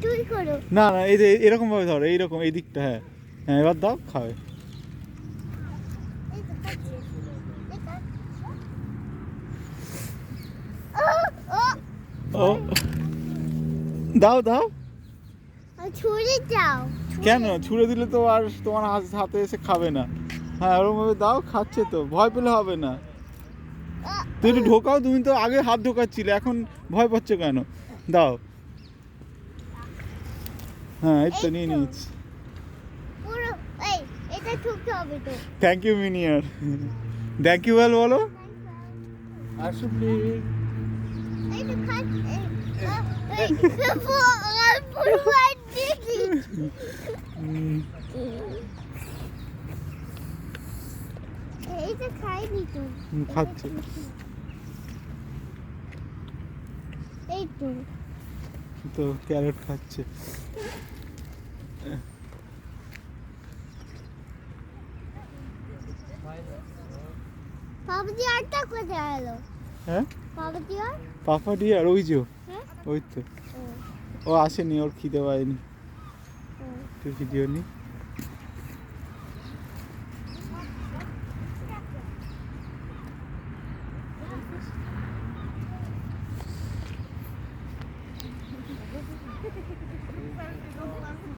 তুই করো না না, এই যে এরকম ভাবে ধরো, এইরকম এই দিকটা। হ্যাঁ হ্যাঁ, এবার দাও, খাবে। এই তো খাচ্ছি ও, দাও দাও। ছুরি যাও কেন ছুঁড়ে দিলে তো আর তোমার হাতে এসে খাবে না। হ্যাঁ, ওরকম ভাবে দাও, খাচ্ছে তো, ভয় পেলে হবে না। তুই একটু ঢোকাও, তুমি তো আগে হাত ঢোকাচ্ছিলে, এখন ভয় পাচ্ছ কেন? দাও। হ্যাঁ, এই তো নিয়ে নিয়েছি। পুরো এই এটা ঠুকতে হবে তো থ্যাংক ইউ মিনিয়ার। থ্যাংক ইউ ওয়েল বলো। আসো প্লিজ। এই তো খাচ্ছি এই পুরো মার দিয়েছি এইটা খাইনি তো খাচ্ছে। এই তো তো ক্যারট খাচ্ছে। বাবুজি আরটা কোথায় এলো হ্যাঁ, বাবুজি আর পাপা ডিয়ার ওই যে, হ্যাঁ ওই তো। ও ও আসেনি, ওর খিদে পায়নি। ও একটু ভিডিও নি।